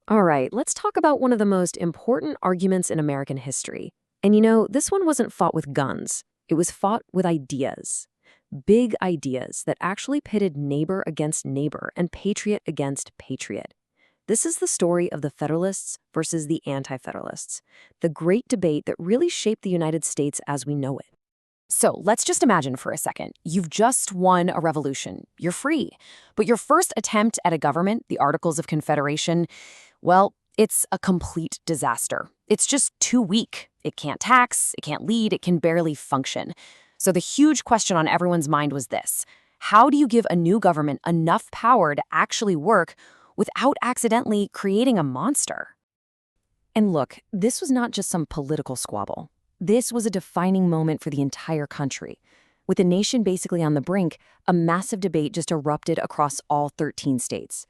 All right, let's talk about one of the most important arguments in American history. And this one wasn't fought with guns, it was fought with ideas. Big ideas that actually pitted neighbor against neighbor and patriot against patriot. This is the story of the Federalists versus the Anti-Federalists, the great debate that really shaped the United States as we know it. So let's just imagine for a second. You've just won a revolution. You're free. But your first attempt at a government, the Articles of Confederation, well, it's a complete disaster. It's just too weak. It can't tax, it can't lead, it can barely function. So the huge question on everyone's mind was this: how do you give a new government enough power to actually work without accidentally creating a monster? And look, this was not just some political squabble. This was a defining moment for the entire country. With the nation basically on the brink, a massive debate just erupted across all 13 states.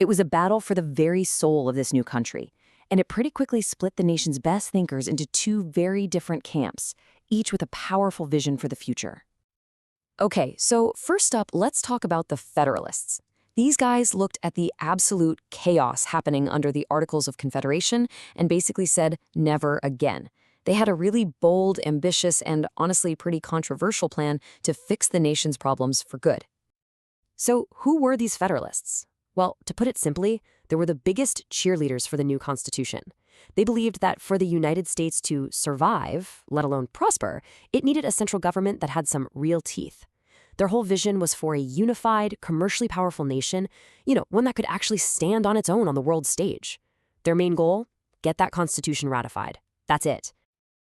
It was a battle for the very soul of this new country, and it pretty quickly split the nation's best thinkers into two very different camps, each with a powerful vision for the future. Okay, so first up, let's talk about the Federalists. These guys looked at the absolute chaos happening under the Articles of Confederation and basically said, never again. They had a really bold, ambitious, and honestly pretty controversial plan to fix the nation's problems for good. So who were these Federalists? Well, to put it simply, they were the biggest cheerleaders for the new Constitution. They believed that for the United States to survive, let alone prosper, it needed a central government that had some real teeth. Their whole vision was for a unified, commercially powerful nation, one that could actually stand on its own on the world stage. Their main goal? Get that Constitution ratified. That's it.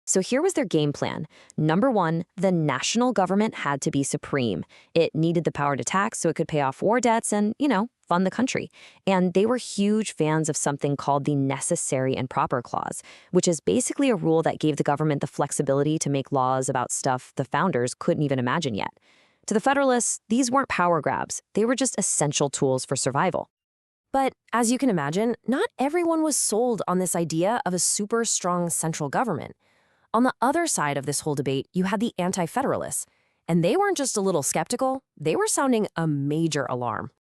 So here was their game plan. Number one, the national government had to be supreme. It needed the power to tax so it could pay off war debts and, fund the country. And they were huge fans of something called the Necessary and Proper Clause, which is basically a rule that gave the government the flexibility to make laws about stuff the founders couldn't even imagine yet. To the Federalists, these weren't power grabs. They were just essential tools for survival. But as you can imagine, not everyone was sold on this idea of a super strong central government. On the other side of this whole debate, you had the Anti-Federalists, and they weren't just a little skeptical, they were sounding a major alarm.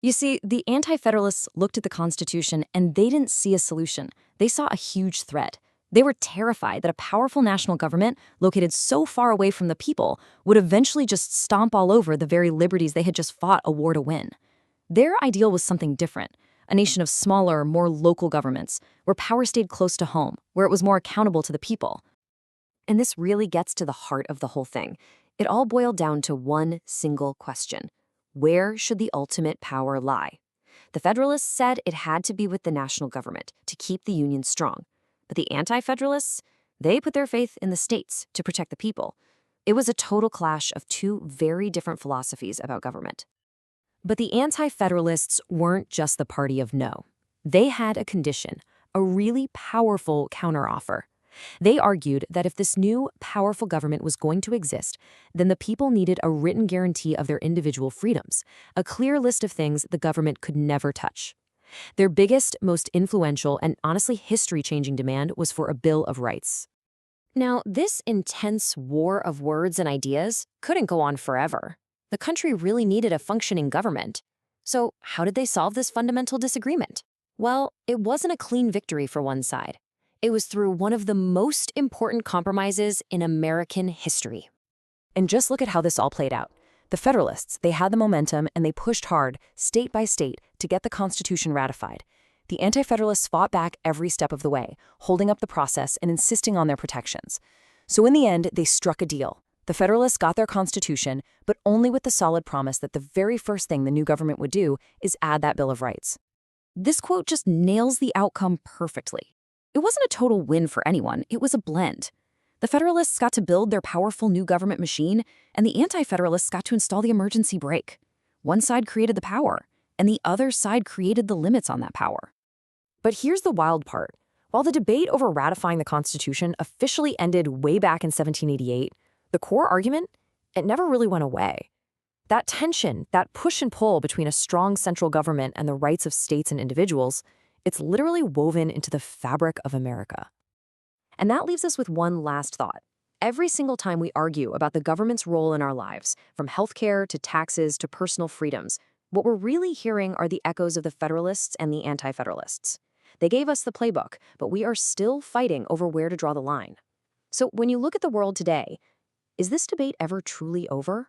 You see, the Anti-Federalists looked at the Constitution and they didn't see a solution. They saw a huge threat. They were terrified that a powerful national government located so far away from the people would eventually just stomp all over the very liberties they had just fought a war to win. Their ideal was something different, a nation of smaller, more local governments, where power stayed close to home, where it was more accountable to the people. And this really gets to the heart of the whole thing. It all boiled down to one single question: where should the ultimate power lie? The Federalists said it had to be with the national government to keep the Union strong. But the Anti-Federalists, they put their faith in the states to protect the people. It was a total clash of two very different philosophies about government. But the Anti-Federalists weren't just the party of no. They had a condition, a really powerful counteroffer. They argued that if this new, powerful government was going to exist, then the people needed a written guarantee of their individual freedoms, a clear list of things the government could never touch. Their biggest, most influential, and honestly history-changing demand was for a Bill of Rights. Now, this intense war of words and ideas couldn't go on forever. The country really needed a functioning government. So how did they solve this fundamental disagreement? Well, it wasn't a clean victory for one side. It was through one of the most important compromises in American history. And just look at how this all played out. The Federalists, they had the momentum and they pushed hard, state by state, to get the Constitution ratified. The Anti-Federalists fought back every step of the way, holding up the process and insisting on their protections. So in the end, they struck a deal. The Federalists got their Constitution, but only with the solid promise that the very first thing the new government would do is add that Bill of Rights. This quote just nails the outcome perfectly. It wasn't a total win for anyone, it was a blend. The Federalists got to build their powerful new government machine, and the Anti-Federalists got to install the emergency brake. One side created the power, and the other side created the limits on that power. But here's the wild part. While the debate over ratifying the Constitution officially ended way back in 1788, the core argument, it never really went away. That tension, that push and pull between a strong central government and the rights of states and individuals, it's literally woven into the fabric of America. And that leaves us with one last thought. Every single time we argue about the government's role in our lives, from healthcare to taxes to personal freedoms, what we're really hearing are the echoes of the Federalists and the Anti-Federalists. They gave us the playbook, but we are still fighting over where to draw the line. So when you look at the world today, is this debate ever truly over?